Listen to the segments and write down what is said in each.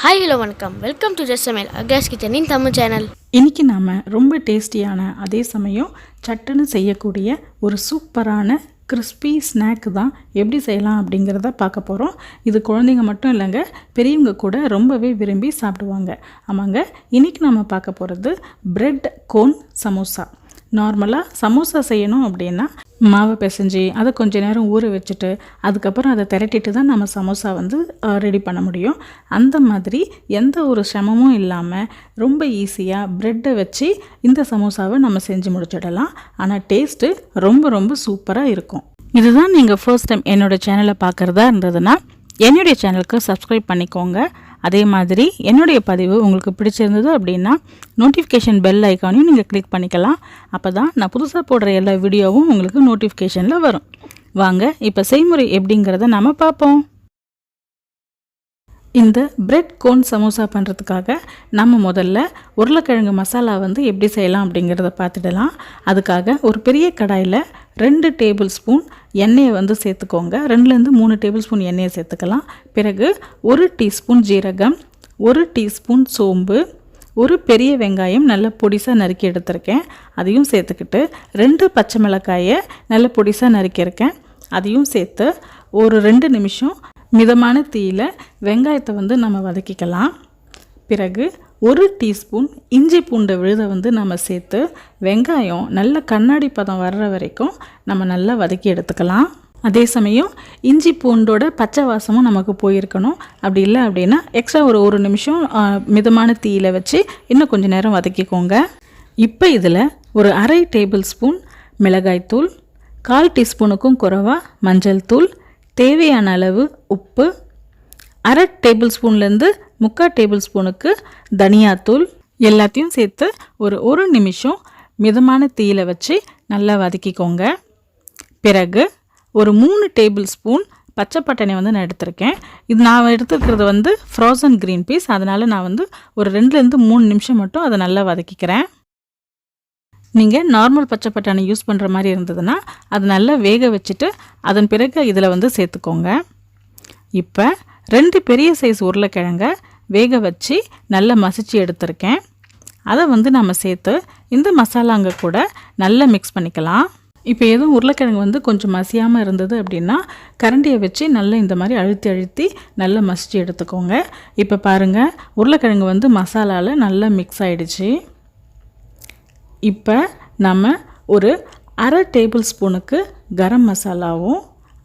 Hi hello வணக்கம் welcome to சமையல் Akash கிச்சனின் Tamil channel. இன்றைக்கி நாம் ரொம்ப டேஸ்டியான அதே சமயம் சட்டுன்னு செய்யக்கூடிய ஒரு சூப்பரான கிறிஸ்பி ஸ்நாக் தான் எப்படி செய்யலாம் அப்படிங்கிறத பார்க்க போகிறோம். இது குழந்தைங்க மட்டும் இல்லைங்க, பெரியவங்க கூட ரொம்பவே விரும்பி சாப்பிடுவாங்க. ஆமாங்க, இன்றைக்கி நம்ம பார்க்க போகிறது பிரெட் கோன் சமோசா. நார்மலாக சமோசா செய்யணும் அப்படின்னா மாவை பிசைஞ்சு அதை கொஞ்ச நேரம் ஊற வச்சுட்டு அதுக்கப்புறம் அதை திரட்டிட்டு தான் நம்ம சமோசா ரெடி பண்ண முடியும். அந்த மாதிரி எந்த ஒரு சிரமமும் இல்லாமல் ரொம்ப ஈஸியாக ப்ரெட்டை வச்சு இந்த சமோசாவை நம்ம செஞ்சு முடிச்சிடலாம். ஆனால் டேஸ்ட்டு ரொம்ப ரொம்ப சூப்பராக இருக்கும். இதுதான் நீங்கள் ஃபர்ஸ்ட் டைம் என்னோடய சேனலை பார்க்குறதா இருந்ததுன்னா என்னுடைய சேனலுக்கு சப்ஸ்கிரைப் பண்ணிக்கோங்க. அதே மாதிரி என்னுடைய பதிவு உங்களுக்கு பிடிச்சிருந்தது அப்படின்னா நோட்டிஃபிகேஷன் பெல் ஐக்கானையும் நீங்கள் கிளிக் பண்ணிக்கலாம். அப்போ தான் நான் புதுசாக போடுற எல்லா வீடியோவும் உங்களுக்கு நோட்டிஃபிகேஷனில் வரும். வாங்க இப்போ செய்முறை எப்படிங்கிறத நம்ம பார்ப்போம். இந்த பிரெட் கோன் சமோசா பண்ணுறதுக்காக நம்ம முதல்ல உருளைக்கிழங்கு மசாலா எப்படி செய்யலாம் அப்படிங்கிறத பார்த்துடலாம். அதுக்காக ஒரு பெரிய கடாயில் 2 டேபிள் ஸ்பூன் எண்ணெயை சேர்த்துக்கோங்க. 2லேருந்து 3 டேபிள் ஸ்பூன் எண்ணெயை சேர்த்துக்கலாம். பிறகு 1 டீஸ்பூன் ஜீரகம், 1 டீஸ்பூன் சோம்பு, ஒரு பெரிய வெங்காயம் நல்ல பொடிசாக நறுக்கி எடுத்திருக்கேன், அதையும் சேர்த்துக்கிட்டு 2 பச்சை மிளகாயை நல்ல பொடிசாக நறுக்கியிருக்கேன், அதையும் சேர்த்து ஒரு 2 நிமிஷம் மிதமான தீயில் வெங்காயத்தை நம்ம வதக்கிக்கலாம். பிறகு 1 டீஸ்பூன் இஞ்சி பூண்டு விழுதை நம்ம சேர்த்து வெங்காயம் நல்ல கண்ணாடி பதம் வர்ற வரைக்கும் நம்ம நல்லா வதக்கி எடுத்துக்கலாம். அதே சமயம் இஞ்சி பூண்டோட பச்சை வாசமும் நமக்கு போயிருக்கணும். அப்படி இல்லை அப்படின்னா எக்ஸ்ட்ரா ஒரு நிமிஷம் மிதமான தீயில் வச்சு இன்னும் கொஞ்சம் நேரம் வதக்கிக்கோங்க. இப்போ இதில் ஒரு 1/2 டேபிள் ஸ்பூன் மிளகாய்த்தூள், 1/4 டீஸ்பூனுக்கும் குறைவாக மஞ்சள் தூள், தேவையான அளவு உப்பு, 1/2 டேபிள் ஸ்பூன்லேருந்து 3/4 டேபிள் ஸ்பூனுக்கு தனியாத்தூள் எல்லாத்தையும் சேர்த்து ஒரு நிமிஷம் மிதமான தீயில் வச்சு நல்லா வதக்கிக்கோங்க. பிறகு ஒரு 3 டேபிள் ஸ்பூன் பச்சை பட்டாணி நான் எடுத்திருக்கேன். இது நான் எடுத்துக்கிறது ஃப்ரோசன் க்ரீன் பீஸ், அதனால் நான் ஒரு 2லேருந்து 3 நிமிஷம் மட்டும் அதை நல்லா வதக்கிக்கிறேன். நீங்கள் நார்மல் பச்சை பட்டாணி யூஸ் பண்ணுற மாதிரி இருந்ததுன்னா அது நல்லா வேக வச்சுட்டு அதன் பிறகு இதில் சேர்த்துக்கோங்க. இப்போ 2 பெரிய சைஸ் உருளைக்கிழங்க வேக வச்சு நல்லா மசிச்சு எடுத்திருக்கேன். அதை நம்ம சேர்த்து இந்த மசாலாங்க கூட நல்லா மிக்ஸ் பண்ணிக்கலாம். இப்போ எதுவும் உருளைக்கிழங்கு கொஞ்சம் மசியாமல் இருந்தது அப்படின்னா கரண்டியை வச்சு நல்லா இந்த மாதிரி அழுத்தி அழுத்தி நல்லா மசிச்சு எடுத்துக்கோங்க. இப்போ பாருங்கள், உருளைக்கிழங்கு மசாலாவில் நல்லா மிக்ஸ் ஆகிடுச்சு. இப்போ நம்ம ஒரு 1/2 டேபிள் ஸ்பூனுக்கு கரம் மசாலாவும்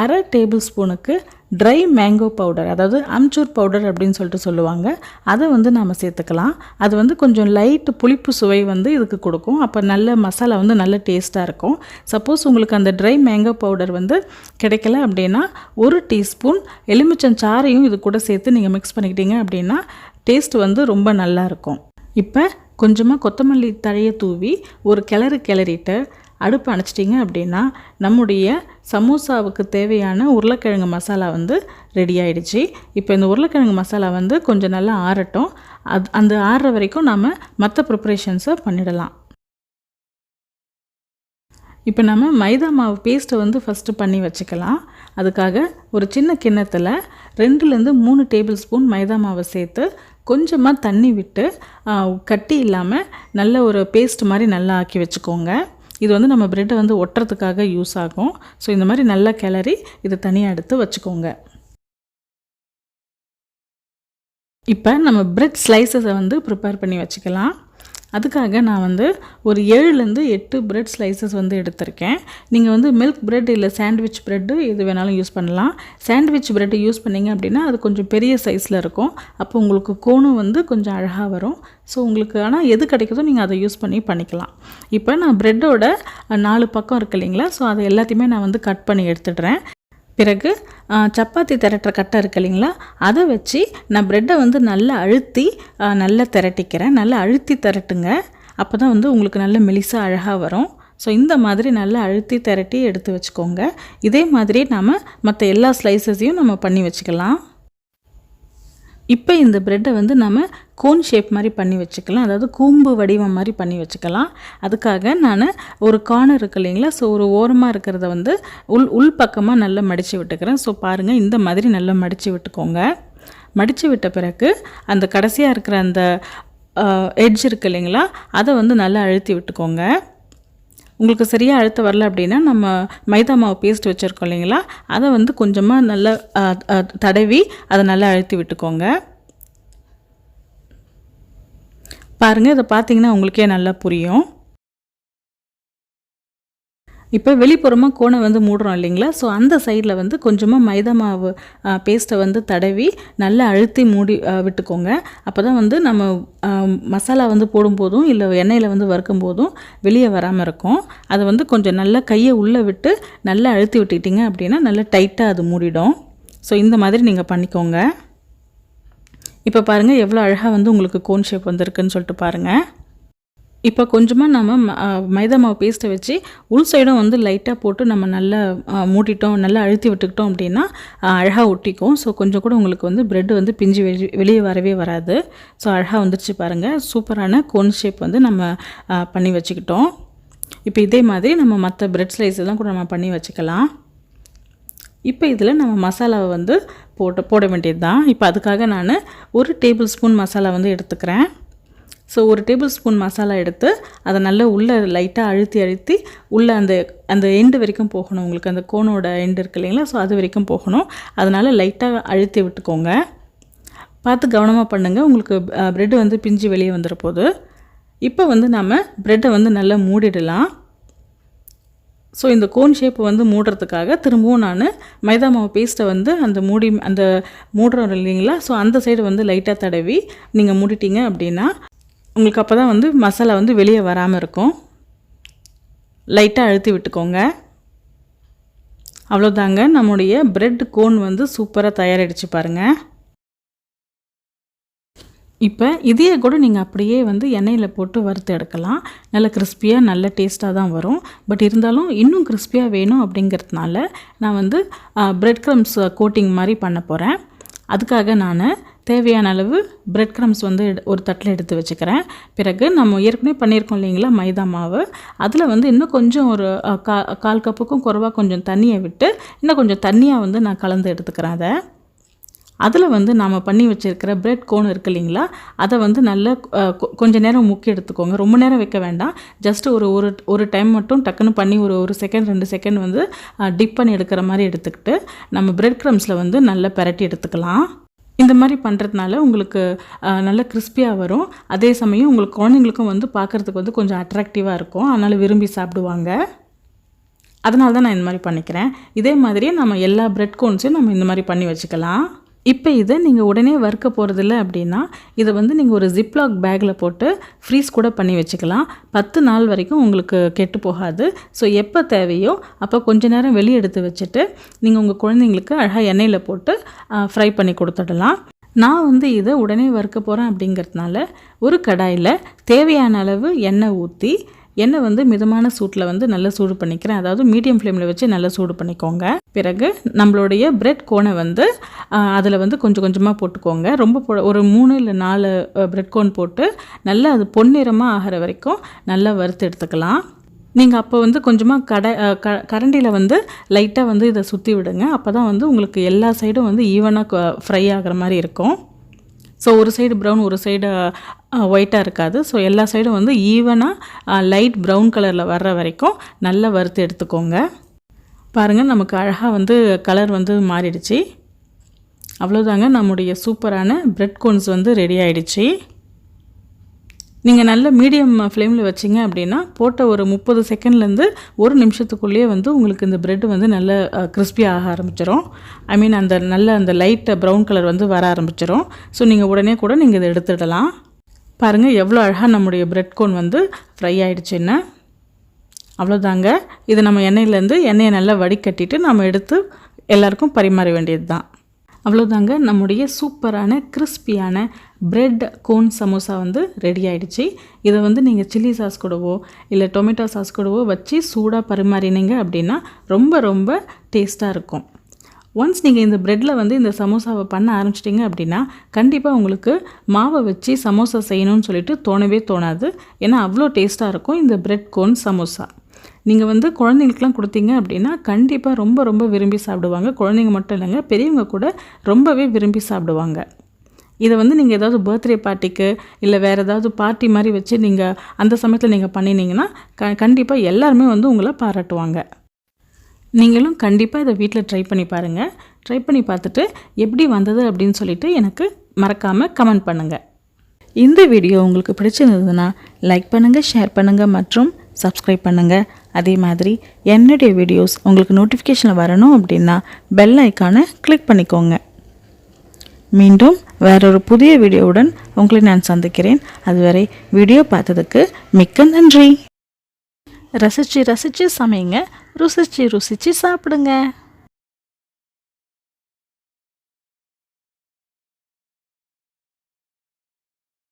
1/2 டேபிள் ஸ்பூனுக்கு ட்ரை மேங்கோ பவுடர், அதாவது அம்ச்சூர் பவுடர் அப்படின்னு சொல்லுவாங்க, அதை நம்ம சேர்த்துக்கலாம். அது கொஞ்சம் லைட்டு புளிப்பு சுவை இதுக்கு கொடுக்கும். அப்போ நல்ல மசாலா நல்ல டேஸ்ட்டாக இருக்கும். சப்போஸ் உங்களுக்கு அந்த ட்ரை மேங்கோ பவுடர் கிடைக்கல அப்படின்னா 1 டீஸ்பூன் எலுமிச்சஞ்சாறையும் இது கூட சேர்த்து நீங்கள் மிக்ஸ் பண்ணிக்கிட்டீங்க அப்படின்னா டேஸ்ட் ரொம்ப நல்லாயிருக்கும். இப்போ கொஞ்சமாக கொத்தமல்லி தழையை தூவி ஒரு கிளறிட்டு அடுப்பு அணைச்சிட்டிங்க அப்படின்னா நம்முடைய சமோசாவுக்கு தேவையான உருளைக்கிழங்கு மசாலா ரெடி ஆகிடுச்சு. இப்போ இந்த உருளைக்கிழங்கு மசாலா கொஞ்சம் நல்லா ஆறட்டும். அந்த ஆறுற வரைக்கும் நாம் மற்ற ப்ரிப்பரேஷன்ஸை பண்ணிடலாம். இப்போ நம்ம மைதா மாவு பேஸ்ட்டை ஃபஸ்ட்டு பண்ணி வச்சுக்கலாம். அதுக்காக ஒரு சின்ன கிண்ணத்தில் 2லேருந்து 3 டேபிள் ஸ்பூன் மைதா மாவை சேர்த்து கொஞ்சமாக தண்ணி விட்டு கட்டி இல்லாமல் நல்ல ஒரு பேஸ்ட் மாதிரி நல்லா ஆக்கி வச்சுக்கோங்க. இது நம்ம ப்ரெட்டை ஒட்டுறதுக்காக யூஸ் ஆகும். ஸோ இந்த மாதிரி நல்லா கிளறி இதை தனியாக எடுத்து வச்சுக்கோங்க. இப்போ நம்ம ப்ரெட் ஸ்லைசஸை ப்ரிப்பேர் பண்ணி வச்சுக்கலாம். அதுக்காக நான் ஒரு 7லேருந்து 8 ப்ரெட் ஸ்லைசஸ் எடுத்திருக்கேன். நீங்கள் மில்க் ப்ரெட் இல்லை சாண்ட்விச் ப்ரெட்டு எது வேணாலும் யூஸ் பண்ணலாம். சாண்ட்விச் ப்ரெட்டு யூஸ் பண்ணிங்க அப்படின்னா அது கொஞ்சம் பெரிய சைஸில் இருக்கும். அப்போ உங்களுக்கு கோனும் கொஞ்சம் அழகாக வரும். ஸோ உங்களுக்கு ஆனால் எது கிடைக்குதோ நீங்கள் அதை யூஸ் பண்ணிக்கலாம். இப்போ நான் ப்ரெட்டோட 4 பக்கம் இருக்கு இல்லைங்களா, ஸோ அதை எல்லாத்தையுமே நான் கட் பண்ணி எடுத்துடுறேன். பிறகு சப்பாத்தி திரட்டுற கட்டை இருக்கு இல்லைங்களா, அதை வச்சு நான் ப்ரெட்டை நல்லா அழுத்தி நல்லா திரட்டிக்கிறேன். நல்லா அழுத்தி திரட்டுங்க, அப்போ தான் உங்களுக்கு நல்ல மெலிசாக அழகாக வரும். ஸோ இந்த மாதிரி நல்லா அழுத்தி திரட்டி எடுத்து வச்சுக்கோங்க. இதே மாதிரி நாம் மற்ற எல்லா ஸ்லைசஸையும் நம்ம பண்ணி வச்சுக்கலாம். இப்போ இந்த ப்ரெட்டை நம்ம கோன் ஷேப் மாதிரி பண்ணி வச்சுக்கலாம், அதாவது கூம்பு வடிவம் மாதிரி பண்ணி வச்சுக்கலாம். அதுக்காக நான் ஒரு கார்னர் இருக்கு இல்லைங்களா, ஸோ ஒரு ஓரமாக இருக்கிறத உள் பக்கமாக நல்லா மடித்து விட்டுக்கிறேன். ஸோ பாருங்கள், இந்த மாதிரி நல்லா மடித்து விட்டுக்கோங்க. மடித்து விட்ட பிறகு அந்த கடைசியாக இருக்கிற அந்த எட்ஜ் இருக்குது இல்லைங்களா, அதை வந்து நல்லா அழுத்தி விட்டுக்கோங்க. உங்களுக்கு சரியாக அழுத்த வரல அப்படின்னா நம்ம மைதா மாவு பேஸ்ட் வச்சுருக்கோம் இல்லைங்களா, அதை வந்து கொஞ்சமாக நல்லா தடவி அதை நல்லா அழுத்தி விட்டுக்கோங்க. பாருங்கள், இதை பார்த்தீங்கன்னா உங்களுக்கே நல்லா புரியும். இப்போ வெளிப்புறமாக கோனை வந்து மூடுறோம் இல்லைங்களா, ஸோ அந்த சைடில் வந்து கொஞ்சமாக மைதா மாவு பேஸ்ட்டை வந்து தடவி நல்லா அழுத்தி மூடி விட்டுக்கோங்க. அப்போ தான் வந்து நம்ம மசாலா வந்து போடும்போதும் இல்லை எண்ணெயில் வந்து வறுக்கும் போதும் வெளியே வராமல் இருக்கும். அதை வந்து கொஞ்சம் நல்லா கையை உள்ளே விட்டு நல்லா அழுத்தி விட்டுக்கிட்டிங்க அப்படின்னா நல்லா டைட்டாக அது மூடிடும். ஸோ இந்த மாதிரி நீங்கள் பண்ணிக்கோங்க. இப்போ பாருங்கள் எவ்வளோ அழகாக வந்து உங்களுக்கு கோன் ஷேப் வந்திருக்குன்னு சொல்லிட்டு பாருங்கள். இப்போ கொஞ்சமாக நம்ம மைதா மாவு பேஸ்ட்டை வச்சு உள் சைடும் வந்து லைட்டாக போட்டு நம்ம நல்லா மூடிட்டோம், நல்லா அழுத்தி விட்டுக்கிட்டோம் அப்படின்னா அழகாக ஒட்டிக்கும். ஸோ கொஞ்சம் கூட உங்களுக்கு வந்து ப்ரெட் வந்து பிஞ்சு வெளியே வரவே வராது. ஸோ அழகாக வந்துடுச்சு பாருங்கள். சூப்பரான கோன் ஷேப் வந்து நம்ம பண்ணி வச்சுக்கிட்டோம். இப்போ இதே மாதிரி நம்ம மற்ற ப்ரெட் ஸ்லைஸ் எல்லாம் கூட நம்ம பண்ணி வச்சுக்கலாம். இப்போ இதில் நம்ம மசாலாவை வந்து போட வேண்டியது தான். இப்போ அதுக்காக நான் 1 டேபிள் ஸ்பூன் மசாலா வந்து எடுத்துக்கிறேன். ஸோ 1 டேபிள் ஸ்பூன் மசாலா எடுத்து அதை நல்லா உள்ளே லைட்டாக அழுத்தி உள்ளே அந்த எண்டு வரைக்கும் போகணும். உங்களுக்கு அந்த கோனோட எண்டு இருக்கு இல்லைங்களா, ஸோ அது வரைக்கும் போகணும். அதனால் லைட்டாக அழுத்தி விட்டுக்கோங்க. பார்த்து கவனமாக பண்ணுங்கள், உங்களுக்கு ப்ரெட்டு வந்து பிஞ்சு வெளியே வந்துட போகுது. இப்போ வந்து நம்ம ப்ரெட்டை வந்து நல்லா மூடிடலாம். ஸோ இந்த கோன் ஷேப் வந்து மூடுறதுக்காக திரும்பவும் நான் மைதா மாவு பேஸ்ட்டை வந்து அந்த மூடுறோம் இல்லைங்களா, ஸோ அந்த சைடு வந்து லைட்டாக தடவி நீங்கள் மூடிட்டீங்க அப்படின்னா உங்களுக்கு அப்போ தான் வந்து மசாலா வந்து வெளியே வராமல் இருக்கும். லைட்டாக அழுத்தி விட்டுக்கோங்க. அவ்வளோதாங்க, நம்முடைய பிரெட் கோன் வந்து சூப்பராக தயாராகிடுச்சு பாருங்கள். இப்போ இதையே கூட நீங்கள் அப்படியே வந்து எண்ணெயில் போட்டு வறுத்து எடுக்கலாம். நல்ல கிறிஸ்பியாக நல்ல டேஸ்ட்டாக தான் வரும். பட் இருந்தாலும் இன்னும் கிறிஸ்பியாக வேணும் அப்படிங்கிறதுனால நான் வந்து பிரெட் க்ரம்ஸ் கோட்டிங் மாதிரி பண்ண போகிறேன். அதுக்காக நான் தேவையான அளவு பிரெட் க்ரம்ஸ் வந்து ஒரு தட்டில் எடுத்து வச்சுக்கிறேன். பிறகு நம்ம ஏற்கனவே பண்ணியிருக்கோம் இல்லைங்களா மைதா மாவு, அதில் வந்து இன்னும் கொஞ்சம் ஒரு 1/4 கப்புக்கும் குறைவாக கொஞ்சம் தண்ணியை விட்டு இன்னும் கொஞ்சம் தண்ணியாக வந்து நான் கலந்து எடுத்துக்கிறேன். அதில் வந்து நாம் பண்ணி வச்சுருக்கிற பிரெட் கோன் இருக்குது இல்லைங்களா, அதை வந்து நல்லா கொஞ்சம் நேரம் முக்கி எடுத்துக்கோங்க. ரொம்ப நேரம் வைக்க வேண்டாம். ஜஸ்ட் ஒரு டைம் மட்டும் டக்குன்னு பண்ணி ஒரு செகண்ட் 2 செகண்ட் வந்து டிப் பண்ணி எடுக்கிற மாதிரி எடுத்துக்கிட்டு நம்ம பிரெட் க்ரம்ஸில் வந்து நல்லா பரட்டி எடுத்துக்கலாம். இந்த மாதிரி பண்ணுறதுனால உங்களுக்கு நல்ல கிறிஸ்பியாக வரும். அதே சமயம் உங்களுக்கு குழந்தைங்களுக்கும் வந்து பார்க்குறதுக்கு வந்து கொஞ்சம் அட்ராக்டிவாக இருக்கும். அதனால் விரும்பி சாப்பிடுவாங்க. அதனால தான் நான் இந்த மாதிரி பண்ணிக்கிறேன். இதே மாதிரியே நம்ம எல்லா பிரெட் கோன்ஸையும் நம்ம இந்த மாதிரி பண்ணி வச்சுக்கலாம். இப்போ இதை நீங்கள் உடனே வறுக்க போகிறதில்ல அப்படின்னா இதை வந்து நீங்கள் ஒரு ஜிப்லாக் பேக்கில் போட்டு ஃப்ரீஸ் கூட பண்ணி வச்சுக்கலாம். 10 நாள் வரைக்கும் உங்களுக்கு கெட்டு போகாது. ஸோ எப்போ தேவையோ அப்போ கொஞ்ச நேரம் வெளியே எடுத்து வச்சுட்டு நீங்கள் உங்கள் குழந்தைங்களுக்கு அழகாக எண்ணெயில் போட்டு ஃப்ரை பண்ணி கொடுத்துடலாம். நான் வந்து இதை உடனே வறுக்க போகிறேன் அப்படிங்கிறதுனால ஒரு கடாயில் தேவையான அளவு எண்ணெய் ஊற்றி எண்ணெய் வந்து மிதமான சூட்டில் வந்து நல்லா சூடு பண்ணிக்கிறேன். அதாவது மீடியம் ஃப்ளேமில் வச்சு நல்லா சூடு பண்ணிக்கோங்க. பிறகு நம்மளுடைய பிரெட் கோனை வந்து அதில் வந்து கொஞ்சம் கொஞ்சமாக போட்டுக்கோங்க. ரொம்ப ஒரு 3 இல்லை 4 பிரெட் கோன் போட்டு நல்லா அது பொன்னிறமாக ஆகிற வரைக்கும் நல்லா வறுத்து எடுத்துக்கலாம். நீங்கள் அப்போ வந்து கொஞ்சமாக கரண்டியில் வந்து லைட்டாக வந்து இதை சுற்றி விடுங்க. அப்போ தான் வந்து உங்களுக்கு எல்லா சைடும் வந்து ஈவனாக ஃப்ரை ஆகிற மாதிரி இருக்கும். ஸோ ஒரு சைடு ப்ரௌன் ஒரு சைடு ஒயிட்டாக இருக்காது. ஸோ எல்லா சைடும் வந்து ஈவனாக லைட் ப்ரௌன் கலரில் வர்ற வரைக்கும் நல்லா வறுத்து எடுத்துக்கோங்க. பாருங்கள், நமக்கு அழகாக வந்து கலர் வந்து மாறிடுச்சு. அவ்வளோதாங்க, நம்முடைய சூப்பரான பிரெட் கோன்ஸ் வந்து ரெடி ஆகிடுச்சு. நீங்கள் நல்ல மீடியம் ஃப்ளேமில் வச்சிங்க அப்படின்னா போட்ட ஒரு 30 செகண்ட்லேருந்து 1 நிமிஷத்துக்குள்ளேயே வந்து உங்களுக்கு இந்த ப்ரெட்டு வந்து நல்ல கிறிஸ்பியாக ஆக ஆரம்பிச்சிடும். ஐ மீன் அந்த லைட் ப்ரௌன் கலர் வந்து வர ஆரம்பிச்சிடும். ஸோ நீங்கள் உடனே கூட நீங்கள் இதை எடுத்துடலாம். பாருங்கள் எவ்வளோ அழகாக நம்முடைய பிரெட் கோன் வந்து ஃப்ரை ஆகிடுச்சுன்னு. அவ்வளோதாங்க, இதை நம்ம எண்ணெயை நல்லா வடிகட்டிட்டு நம்ம எடுத்து எல்லாருக்கும் பரிமாற வேண்டியது தான். அவ்வளோதாங்க, நம்முடைய சூப்பரான கிறிஸ்பியான பிரெட் கோன் சமோசா வந்து ரெடி ஆகிடுச்சு. இதை வந்து நீங்கள் சில்லி சாஸ் கூடவோ இல்லை டொமேட்டோ சாஸ் கூடவோ வச்சு சூடாக பரிமாறினீங்க அப்படின்னா ரொம்ப ரொம்ப டேஸ்ட்டாக இருக்கும். ஒன்ஸ் நீங்கள் இந்த ப்ரெட்டில் வந்து இந்த சமோசாவை பண்ண ஆரம்பிச்சிட்டிங்க அப்படின்னா கண்டிப்பாக உங்களுக்கு மாவை வச்சு சமோசா செய்யணும்னு சொல்லிட்டு தோணவே தோணாது. ஏன்னா அவ்வளோ டேஸ்ட்டாக இருக்கும் இந்த பிரெட் கோன் சமோசா. நீங்கள் வந்து குழந்தைங்களுக்குலாம் கொடுத்தீங்க அப்படின்னா கண்டிப்பாக ரொம்ப ரொம்ப விரும்பி சாப்பிடுவாங்க. குழந்தைங்க மட்டும் இல்லைங்க, பெரியவங்க கூட ரொம்பவே விரும்பி சாப்பிடுவாங்க. இதை வந்து நீங்கள் ஏதாவது பர்த்டே பார்ட்டிக்கு இல்லை வேறு ஏதாவது பார்ட்டி மாதிரி வச்சு நீங்கள் அந்த சமயத்தில் நீங்கள் பண்ணினீங்கன்னா கண்டிப்பாக எல்லாருமே வந்து உங்களை பாராட்டுவாங்க. நீங்களும் கண்டிப்பாக இதை வீட்டில் ட்ரை பண்ணி பாருங்கள். ட்ரை பண்ணி பார்த்துட்டு எப்படி வந்தது அப்படின்னு சொல்லிட்டு எனக்கு மறக்காமல் கமெண்ட் பண்ணுங்கள். இந்த வீடியோ உங்களுக்கு பிடிச்சிருந்ததுன்னா லைக் பண்ணுங்கள், ஷேர் பண்ணுங்கள் மற்றும் சப்ஸ்கிரைப் பண்ணுங்கள். அதே மாதிரி என்னுடைய வீடியோஸ் உங்களுக்கு நோட்டிஃபிகேஷனில் வரணும் அப்படின்னா பெல் ஐக்கானை கிளிக் பண்ணிக்கோங்க. மீண்டும் வேறொரு புதிய வீடியோவுடன் உங்களை நான் சந்திக்கிறேன். அதுவரை வீடியோ பார்த்ததுக்கு மிக்க நன்றி. ரசித்து ரசித்து சமைங்க, ருசித்து ருசித்து சாப்பிடுங்க.